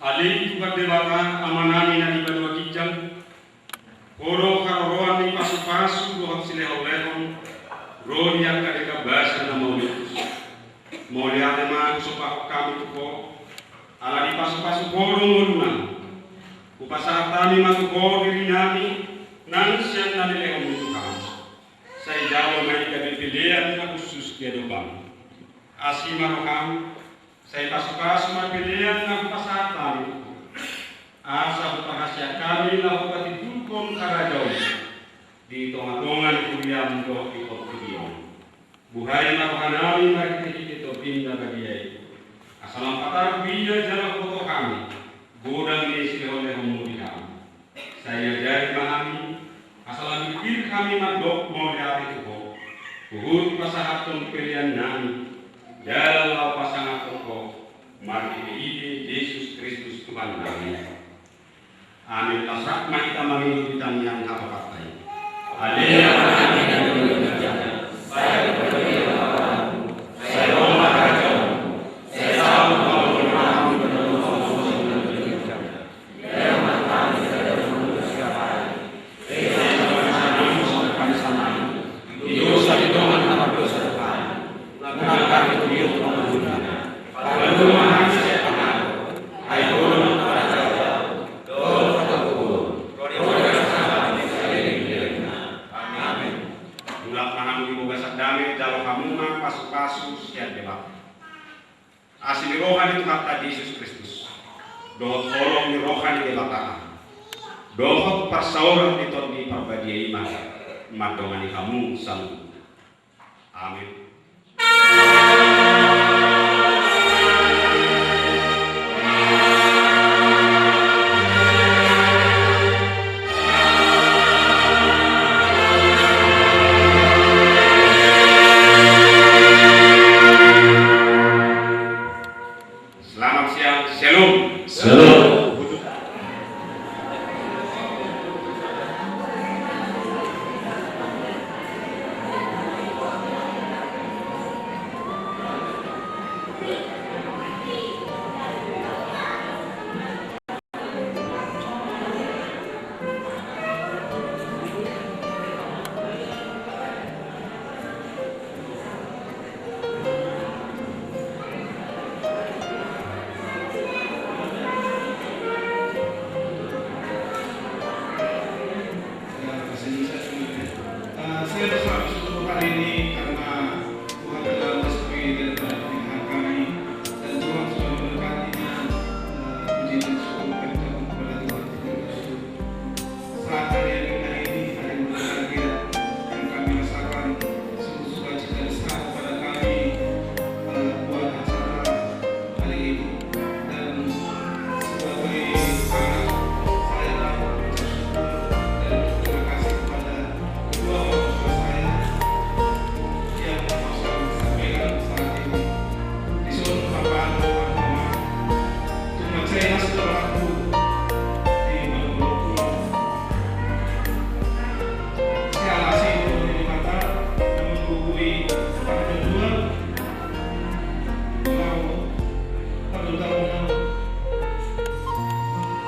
Ali tukar debata amanami na ibadwa kijang oro karoan ni pasu-pasu dohak silehon-lehon roh yang kadeka basa na maulitus mauliane man supah kami tuko ala di pasu-pasu borong modunan upasatani matuko diri nami nang siang na nilehon mutukan saya jauh may kapipilian na khusus dia dobang asima roham saya pasu-pasu mapilian na pasatan asa berpahasya kami lahu katidulkon karajau di tonga-tongan kuriam do ikot kudion buhay na rohanami makikita pindah bagiyay asalam patar biya jala foto kami godang ni silehon-lehon mudiham saya jari mahami asalam pikir kami madok mau lihat itu kok uhud pasahatun pilihan nami jala pasangan toko mari ide Yesus Kristus Tuhan kami. Amin. Tasrak kita mengikuti yang kapakai. Haleluya. Asli rohani Tuhan Yesus Kristus. Dohot tolong di rohani belakang. Dohot persauran di ton di perbadiai iman. Madongani kamu sanggup. Amin. Saya bersyukur hari ini karena Tuhan telah merestui dan mendengar kami dan Tuhan sudah memberkatinya puji dan syukur kita kepada Tuhan Yesus. Saat hari ini hari berbahagia yang kami rasakan sungguh sukacita dan sehat kepada kami buat acara hari ini dan sebagai anak saya bersyukur dan terima kasih kepada kedua orang tua saya yang sampaikan saat ini disuruh bapak dan mama cuma saya sudah laku di Maluku saya alasi itu di mata menghubungi para kedua mau tahun-tahun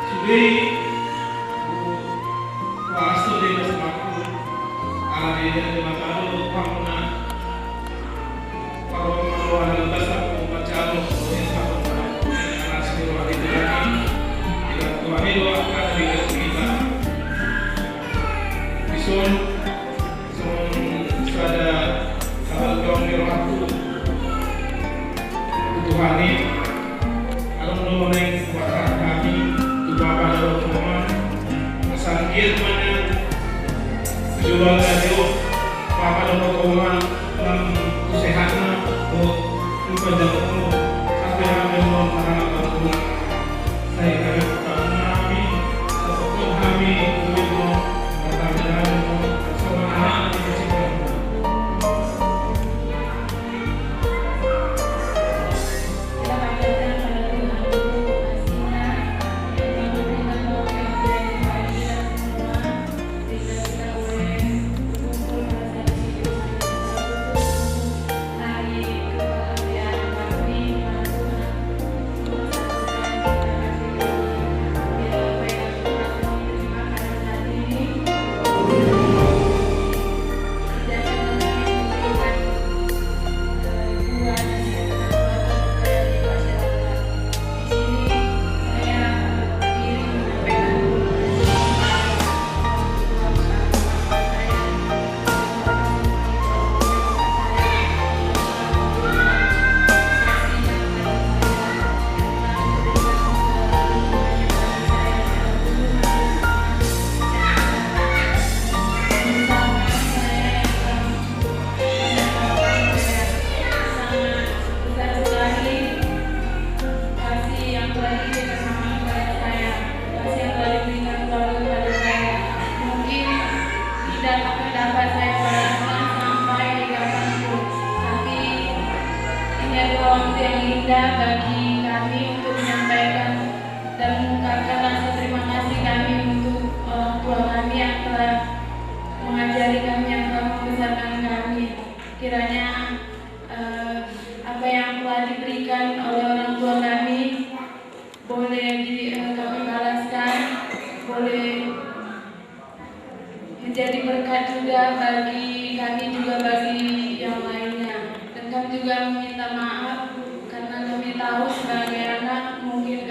sudah Pasto de los Macos a la medida de matar los Pamona para matar al pasar como machado en esta forma en la ciudad de Irak y la familia acá de la ciudad y son sada hal kaum dirahmati Tuhan ini alam menolak kuasa kami Tuhan pada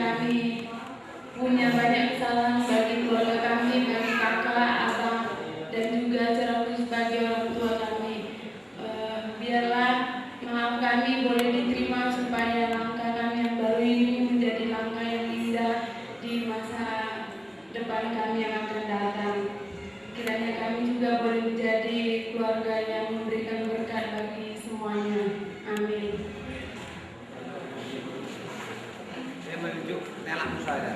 kami punya banyak kesalahan bagi keluarga kami, bagi kakak, abang, dan juga terlebih bagi orang tua kami. Biarlah maaf kami boleh diterima supaya langkah kami yang baru ini menjadi langkah yang indah di masa depan kami yang akan datang. Kiranya kami juga boleh menjadi keluarga yang memberikan berkat bagi semuanya. Amin. Saya menunjuk telak saya.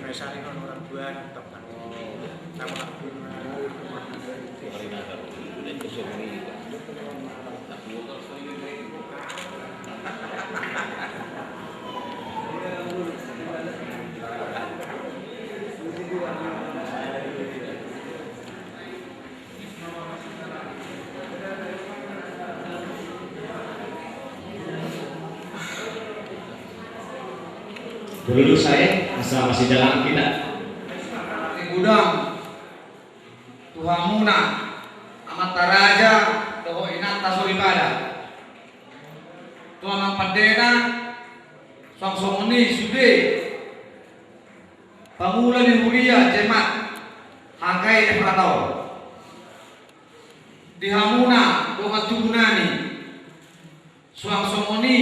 Saling orang tua teman. Dulu saya asal masih dalam kita. Gudang Tuhamuna amat taraja doho inata solibada. Tuhan padena sang somoni sude pamula ni mulia jemat hakai efratau dihamuna doha tubunani sang somoni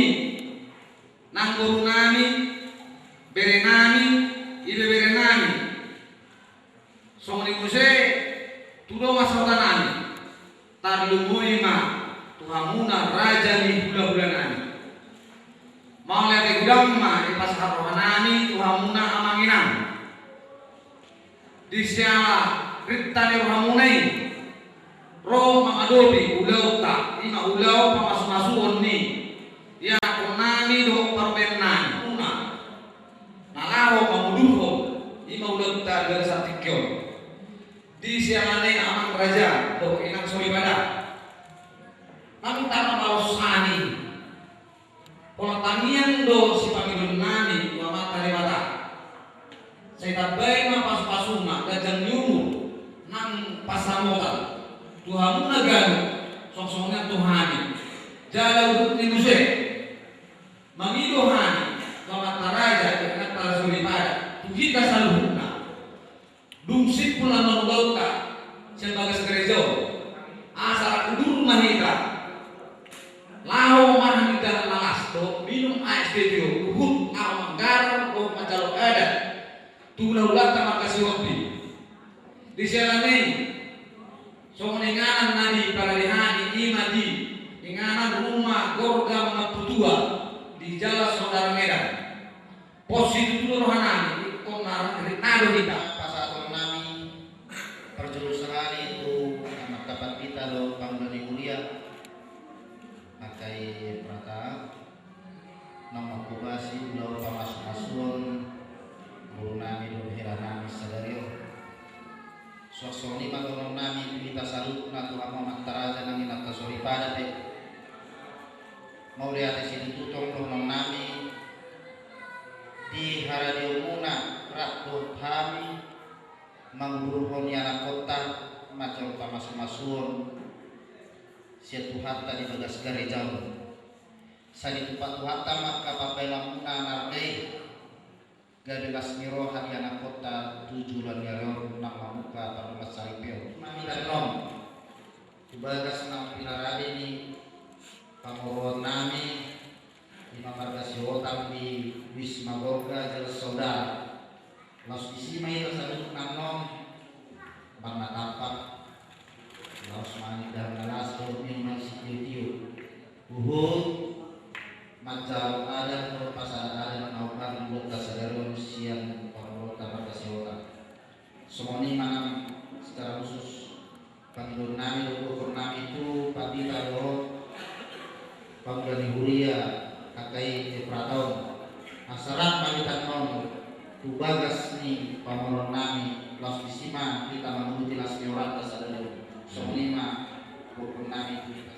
nanggurunani berenani ibe berenani somoni muse tudo masatanani tarlumuima tuhamuna raja ni hula-hulanani mau lihat gudamma ipas harohanani tuhamuna amanginam di siala ritani rohamunai roh mangadobi ulauta ima ulau pamas-masuon ni ya konani do parbenani una nalaho mamuduho ima ulauta dari satikyo di siamane amang raja do inang solibada kami tanah mausani Pengetahuan do si pangilun nani mama tarimata. Saya tabai ma pas-pasuma gajang nyumu nang pasamotan. Tuhan nagano song-songan Tuhani. Jala udut ni muse. Mangidohani mama taraja dengan tarasulipada. Tuhita saluhuna. Dumsip pula manulauta sebagai gereja. Asal kudur mahita. Lau mana kita lalas do minum air studio uhut lau manggar do macalok ada tulau lata makasih waktu di selani songinganan nadi para lihani imadi inganan rumah gorga mengaputua di jalan saudara Medan posisi itu rohanani konar ritado kita pasal nami perjurusan itu amat dapat kita lo panggilan mulia pakai prata nama kubasi ulau pamas-masuon guru nami do heranami sadario sosoni magono nami kita salut na Tuhan Muhammad taraja nami nata sori pada te mau lihat sini tutong roh nami di haradio muna rakto kami mangguruhon yana kota macam pamas-masuon sia Tuhatta di bagas gereja sani tempat Tuhatta maka papela muna nargai gadelas miro hariana kota tujuan yaron nama muka pada masai peo mami dan nom di bagas nam pinarade ni pamoron nami di mamarga siotang di Wisma Gorga jel saudara laus isi mai tersaduk nanom bang natapak laos mani dan nalas min masih tiu uhud macam ada kalau pasal ada menaukan buat kesadaran siang para tanpa kesiota semuanya mana secara khusus panggilan nami ukur nami itu pati taro panggilan huria kakai pratau tubagas ni pamoron nami las disima kita menuruti las nyorata sadari sohlima pupun nami kita.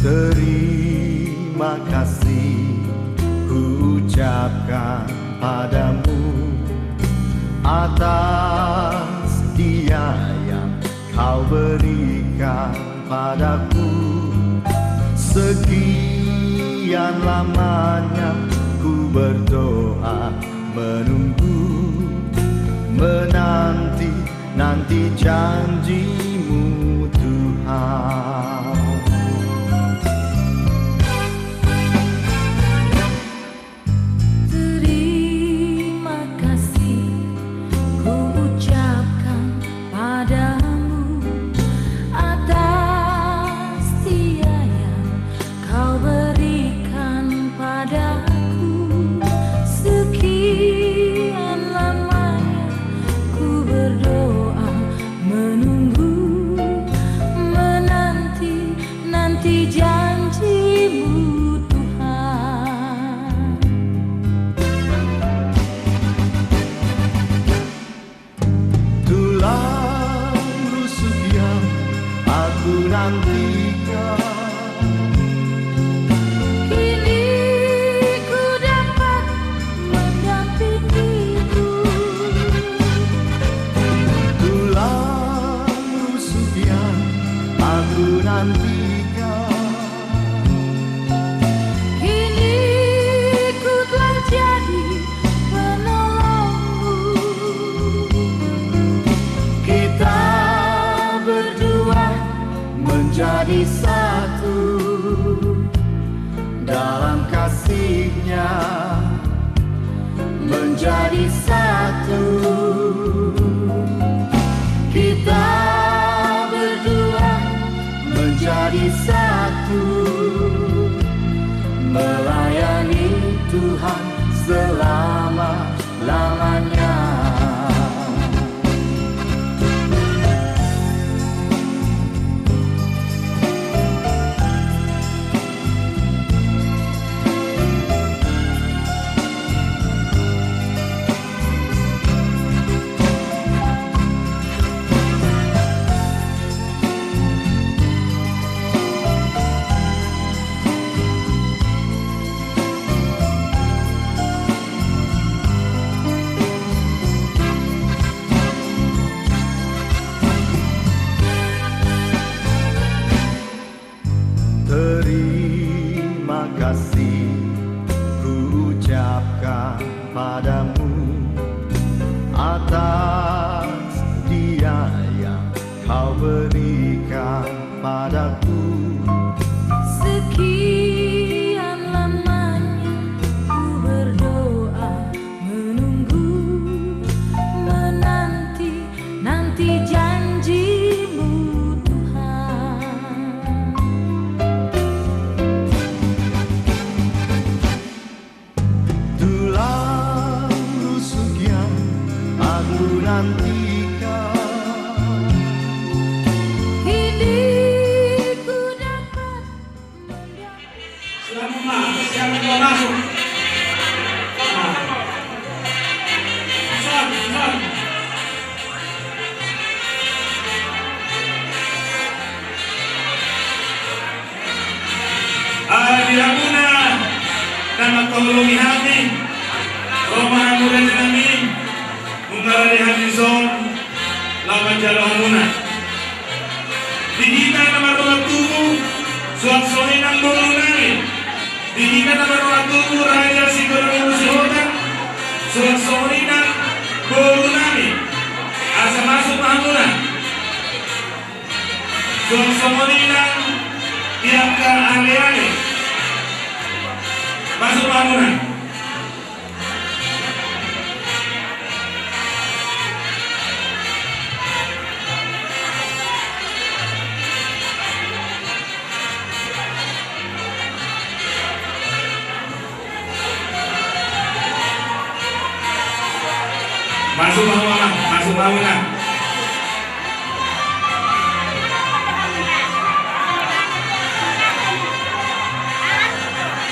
Terima kasih ku ucapkan padamu atas dia yang kau berikan padaku. Sekian lamanya ku berdoa, menunggu, menanti janjimu Tuhan. Menjadi satu dalam kasih-Nya, menjadi satu satu. Kita berdua menjadi satu, melayani Tuhan selama-lamanya. Terima kasih ku ucapkan padamu atas dia yang kau berikan padaku. Sekian lamanya ku berdoa, menunggu, menanti janjimu Tuhan. Tulang rusuk yang aku nantikan, Hidupku dapat Siapa mau masuk? Dilakuna nama tolongi hati Roma Hamura Jenami Mungkara di hati zon Lawan jalo hamuna Dihita nama rola tubuh Suat sohinan bolu nami Dihita nama rola tubuh Raja Sigoro Sihoda Suat sohinan bolu nami Asa masuk hamuna Suat sohinan Tiapka ale-ale masuk bangunan. Masuk bangunan.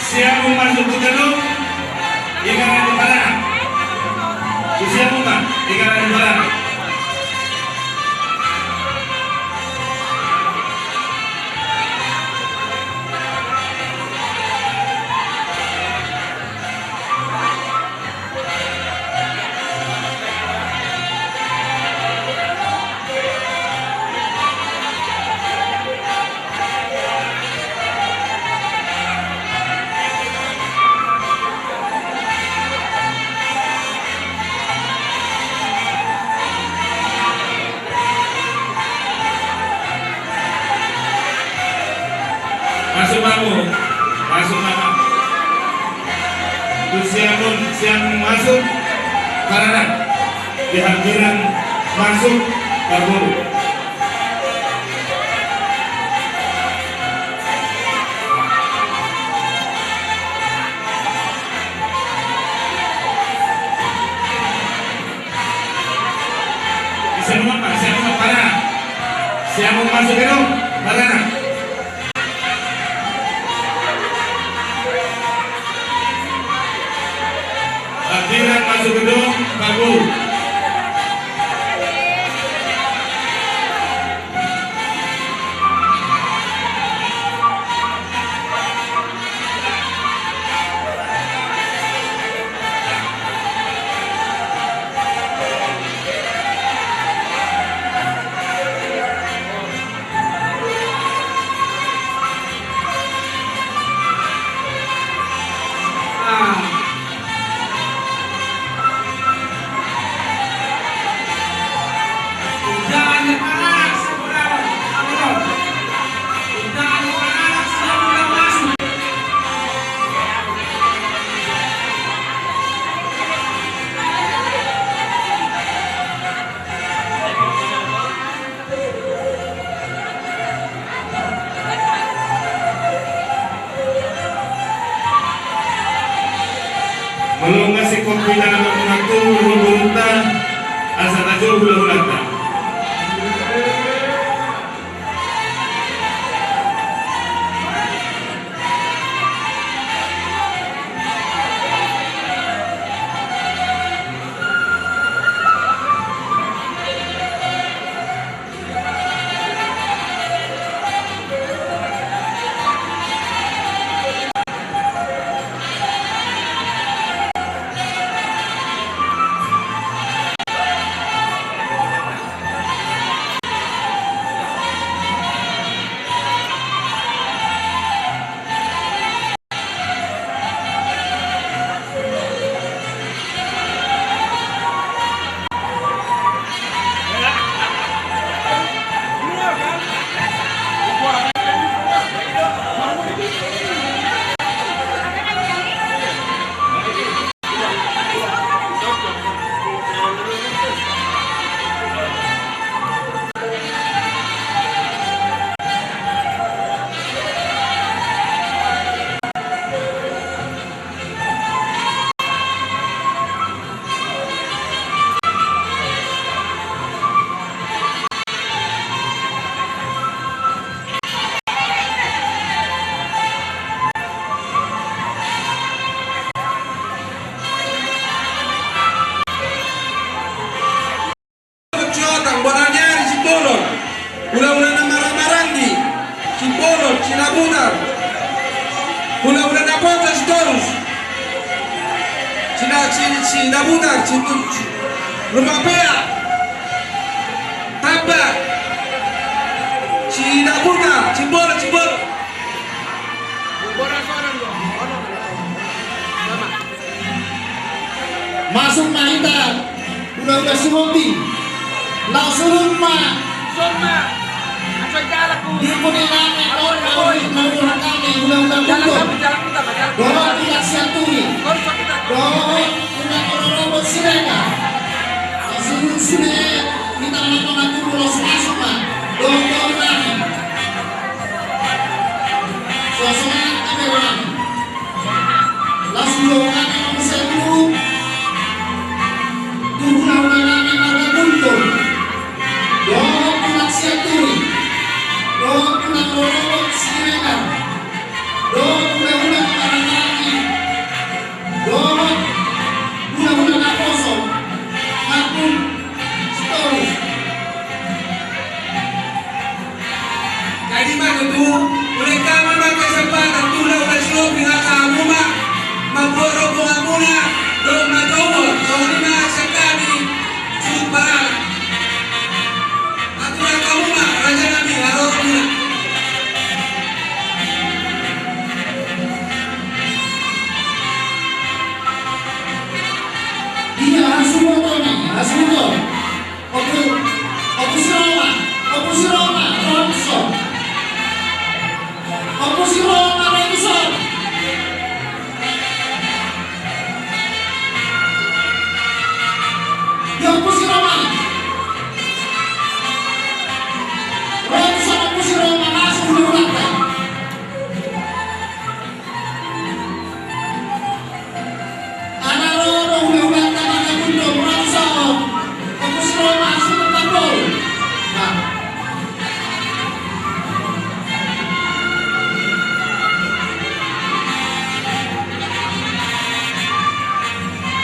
Siapa masuk ke gedung? Ikan di badan. Siapa bukan? Ikan di badan. Masuk mana? Terus siang masuk karena dihadiran masuk kabur. Siapa masuk gedung? Mana? Hadiran masuk gedung kabur. si Dabutar, si Rumapea, Tabak, si Dabutar, Cibol. Masuk Mahita, udah Sumoti, langsung rumah. Di Punilame, menurut kami, undang-undang hukum. Doa tidak siaturi, doa tidak orang-orang sirena. Langsung sudah kita mengaku pulau Sumasuma, doa kami. Suasana kamera, langsung doa kami manusia dulu. Undang-undang marga buntung, doa tidak siaturi. Doa undang-undang sirena, doa undang-undang laki, doa undang-undang Aposo, maupun story. Jadi begitu, mereka memakai kesempatan tulah udah slow dengan kamu mak, maboro bunga dong macowo, soalnya sekali sumpah. Aturan kamu mak, raja nabi harus punya. Dia Hasumoto nih, Hasumoto. Opu Siroma, Robinson. Ya Opu Siroma. Robinson Opu Siroma langsung diulatkan. Anak Roro diulatkan ada Gunung Robinson. Opu Siroma langsung tertampol. Nah,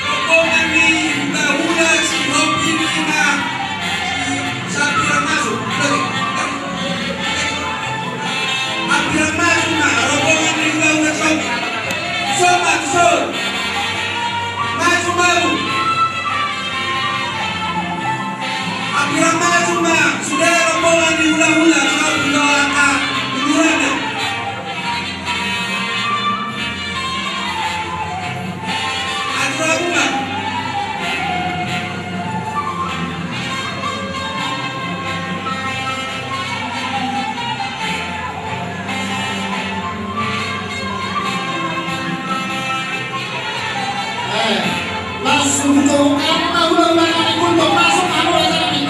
Rombongan di Dahula si Hobi Lima si Sapira masuk. Sapira masuk mak, rombongan di Dahula Sobi. Somat Sol. Masuk. Sapira masuk mak, sudah rombongan di Dahula Sobi doaka Udurana. Aturan mak. langsung ditemukan undang-undang Gunung masuk anu aja nih.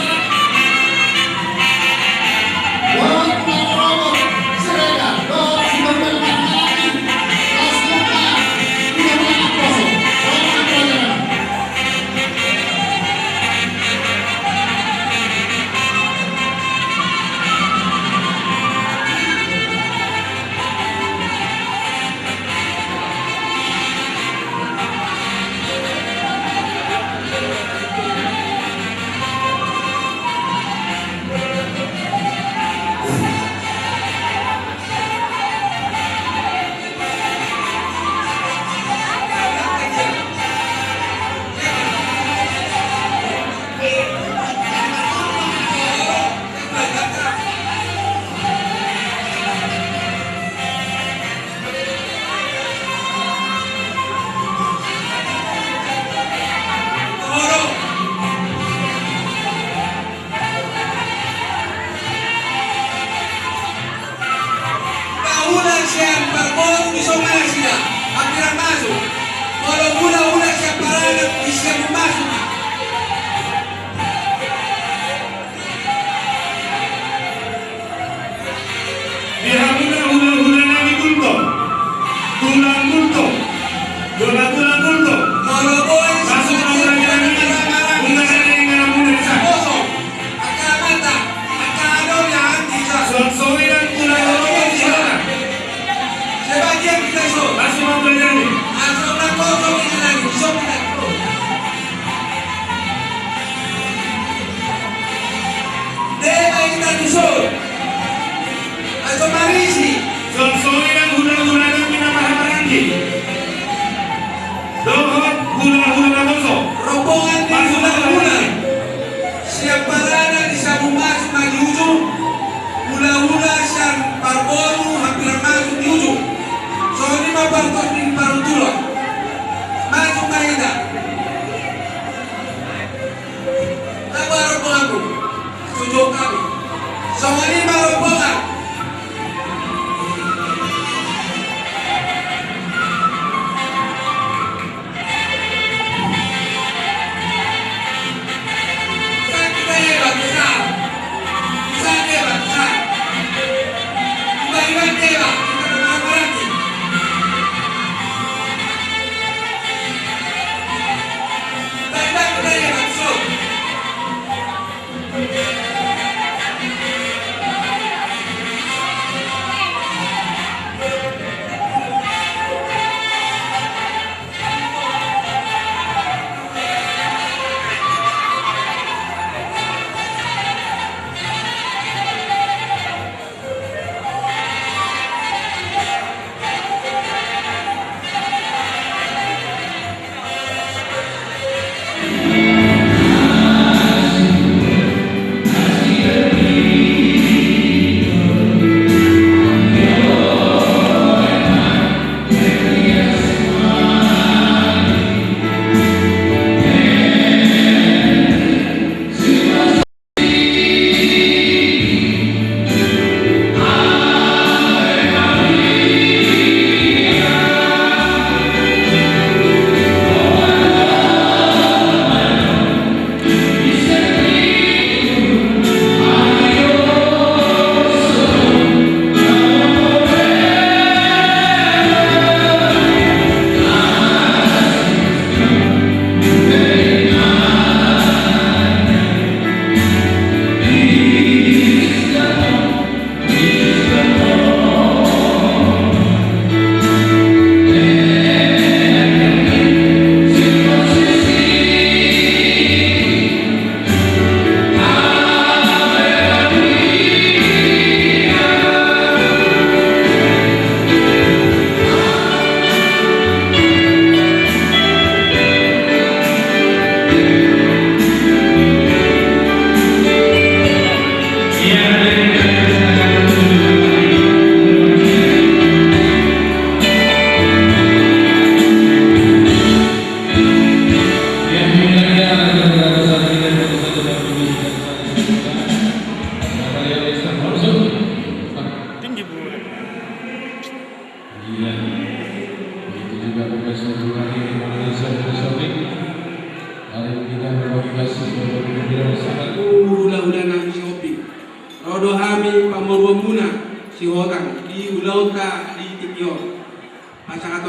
Doa undang-undang Sirena, doa undang-undang laki, langsung undang-undang Aposo, doa undang-undang.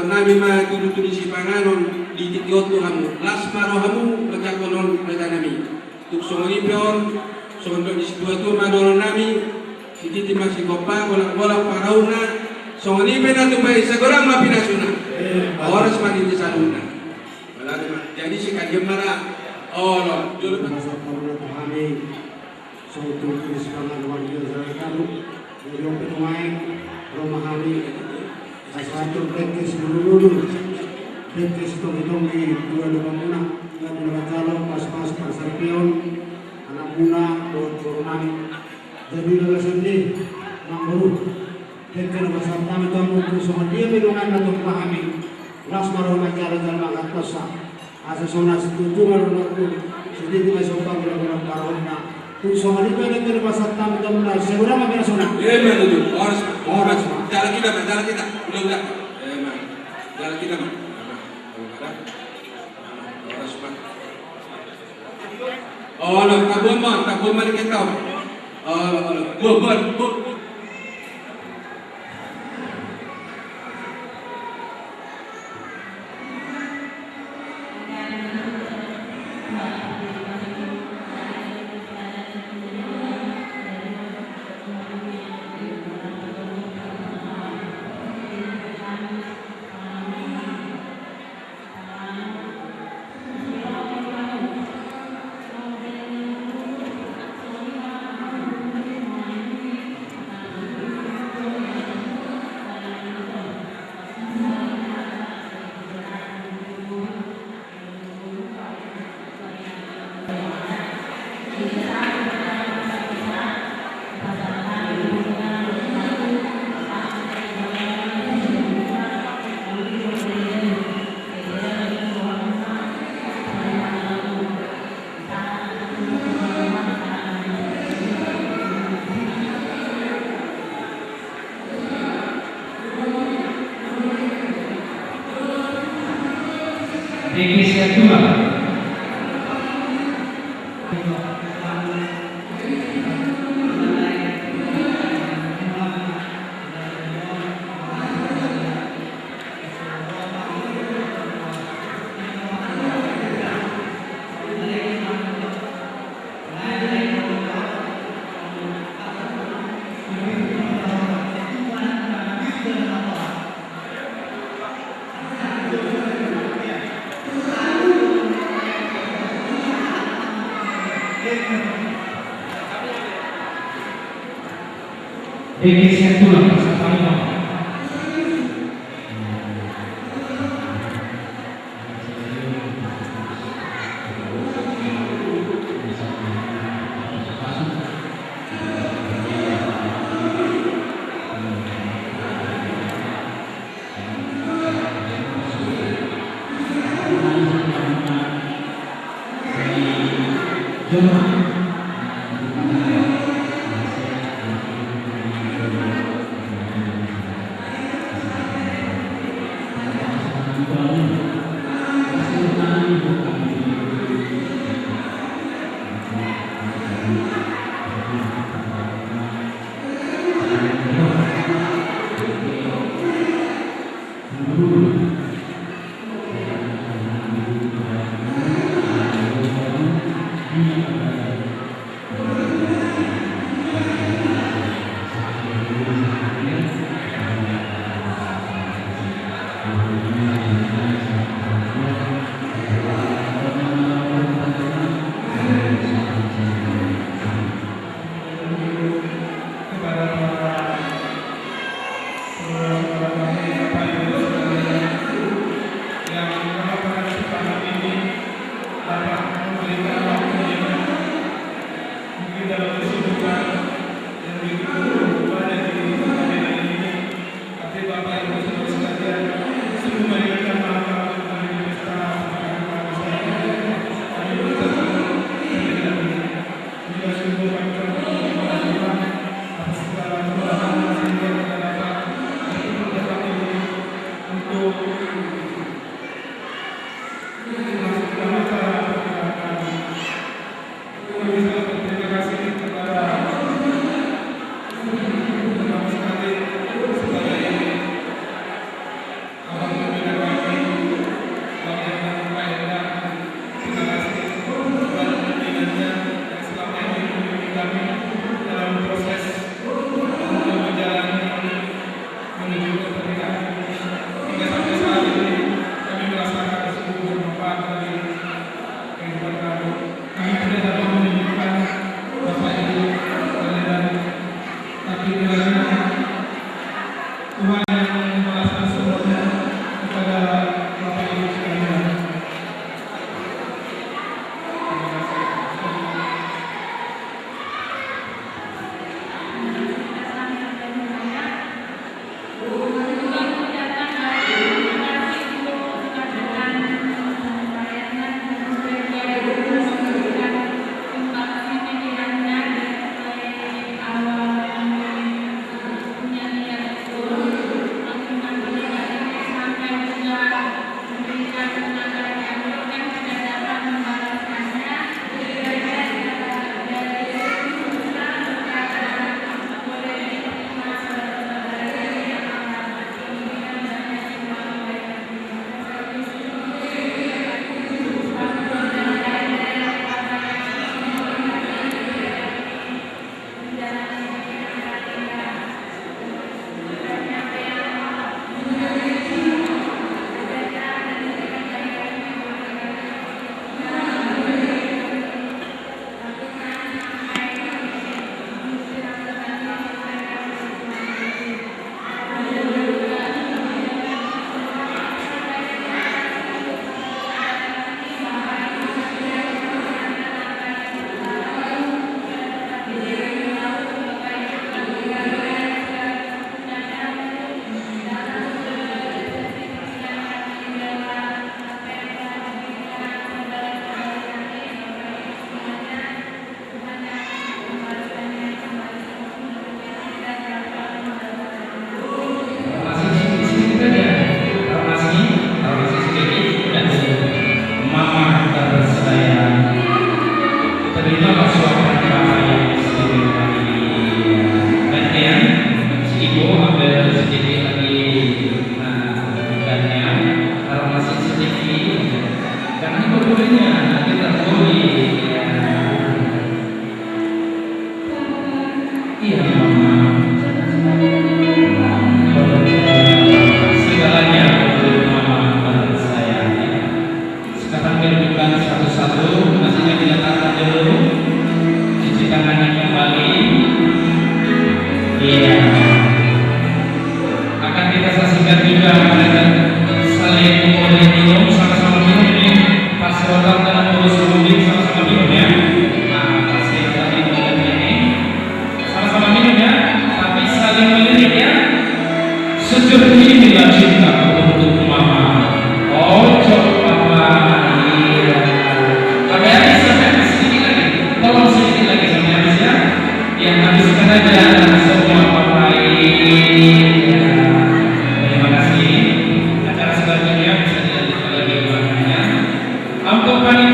nami ma tudu si panganon di titiotu hamu lasmaro hamu magakonon nami tuk songoni pior songon di situ tu madoro nami siti masih kopang golak parauna songoni pena tu pai segorang ma pinasuna oras mani di saluna jadi si kajem mara oh juru masa tahun kami suatu kesepangan warga kamu dari pemain Romahani satu teknis dulu teknis hitung di dua muna dan dua calon pas pasar pion anak muna buat turunan jadi dalam sendiri manguru teknis pasar tamu tamu semua dia bidungan untuk pahami lasmaro macara dan makat kosa asa sona setuju marunakku sedih masuk panggilan karona tu semua itu teknis pasar tamu tamu segera makin sona betul orang jalan kita udah jalan kita oh lo tabun mah kita buat Teknis yang kedua. Teknis yang kedua.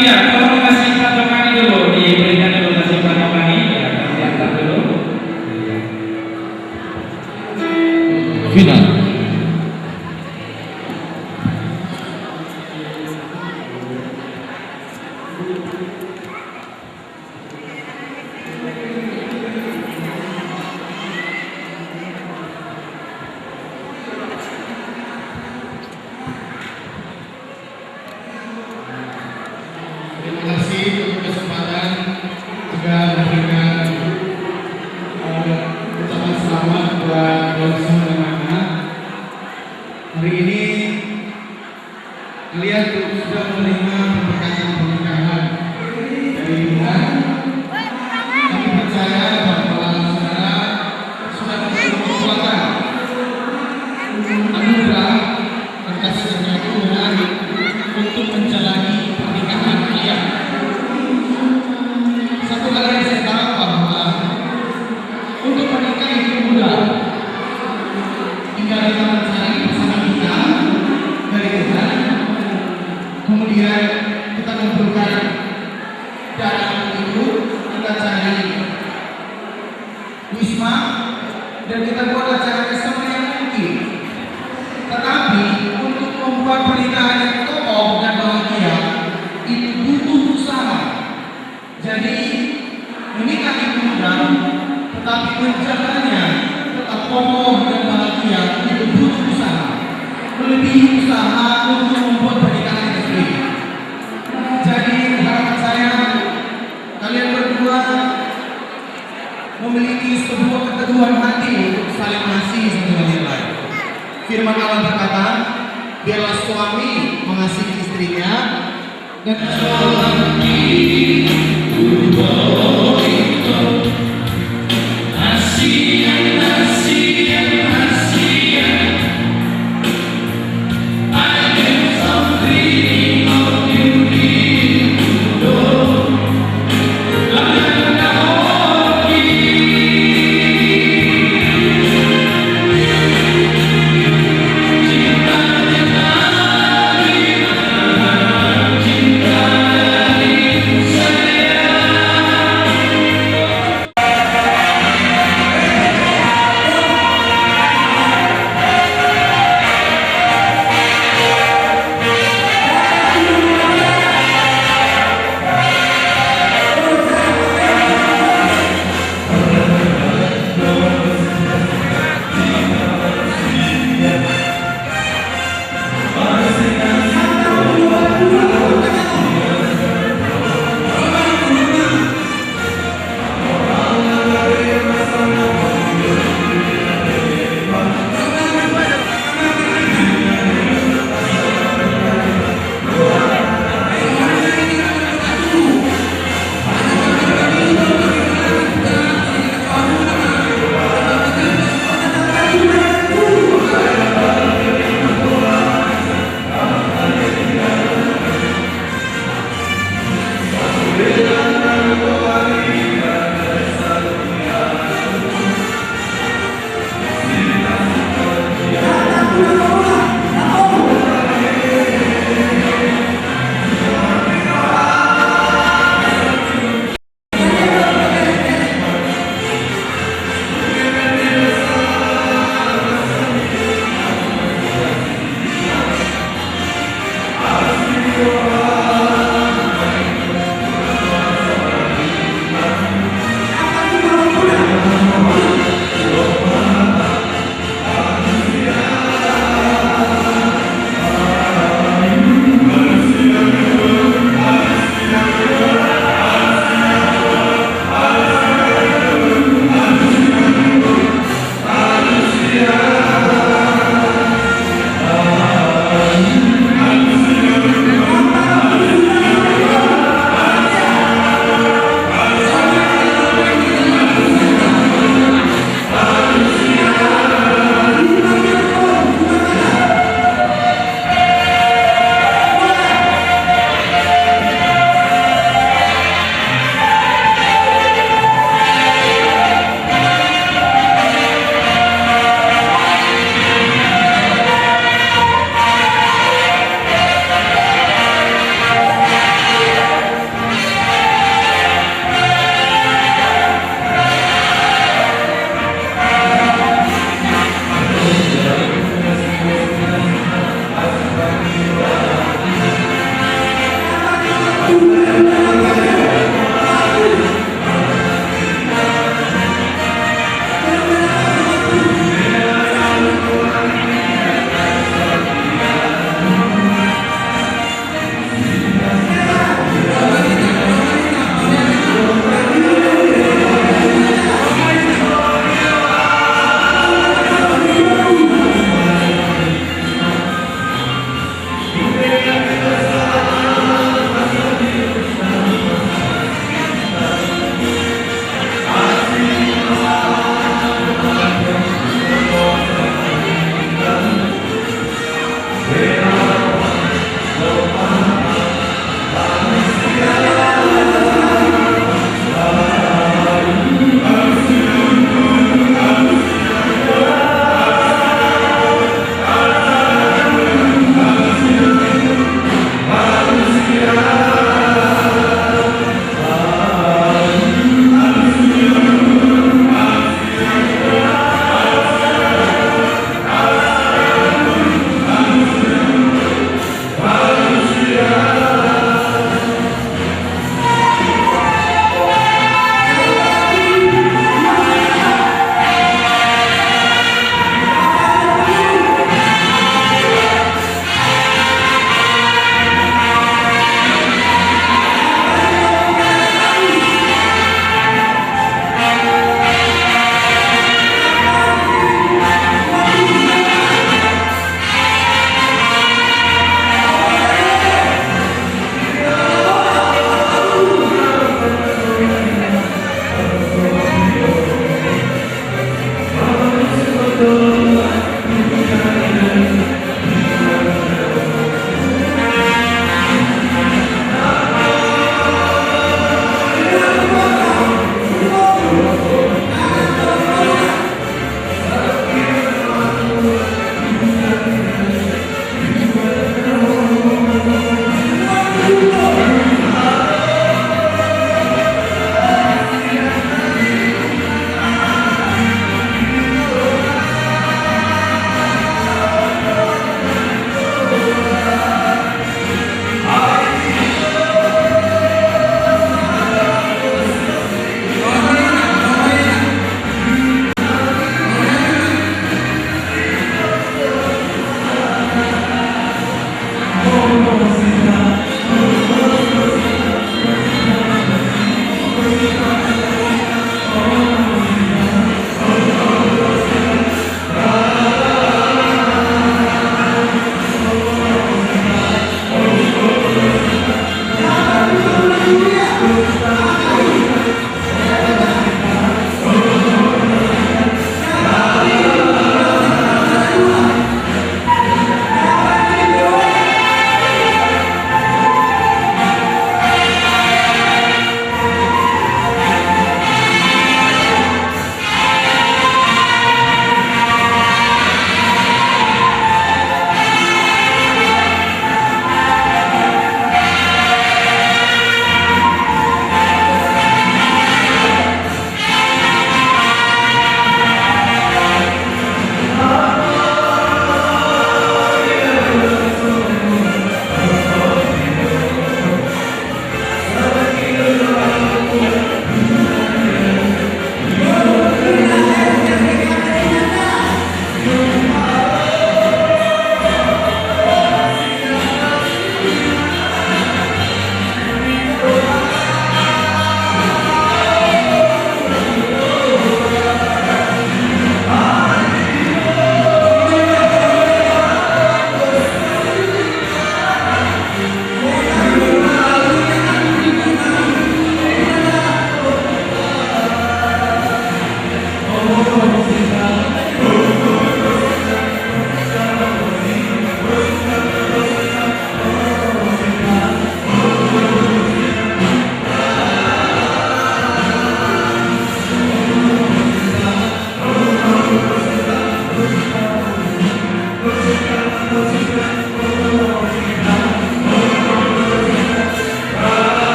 ya, tolong kasih patokan dulu, diberikan dulu kasih patokan ini, ya, akan diantar dulu. Final. Terima kasih untuk kesempatan juga memberikan ucapan selamat buat Johnson dan Magna. Hari ini kalian sudah menerima pernikahan dari Tuhan. Kami percaya bahwa saudara sudah menerima kekuatan anugerah dan kasih karunia Tuhan untuk menjalani pernikahan kalian. Satu hal yang saya tahu bahwa untuk menikah itu mudah. Tinggal kita mencari pasangan kita dari Tuhan, kemudian kita mengumpulkan dana itu, kita cari wisma dan kita buat acara kesempatan yang mungkin. Tetapi untuk membuat pernikahan yang kokoh dan bahagia itu butuh usaha. Jadi menikah itu mudah, tetapi menjaganya tetap kokoh dan bahagia itu butuh usaha. Melebihi usaha untuk membuat pernikahan itu sendiri. Jadi harapan saya kalian berdua memiliki sebuah keteguhan hati untuk saling mengasihi satu dengan yang lain. Firman Allah berkata, biarlah suami mengasihi istrinya dan Cinta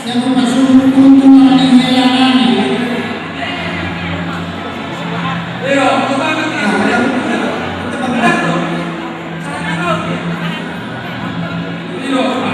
yang bermaksud keuntungan yang dialami. Iyo,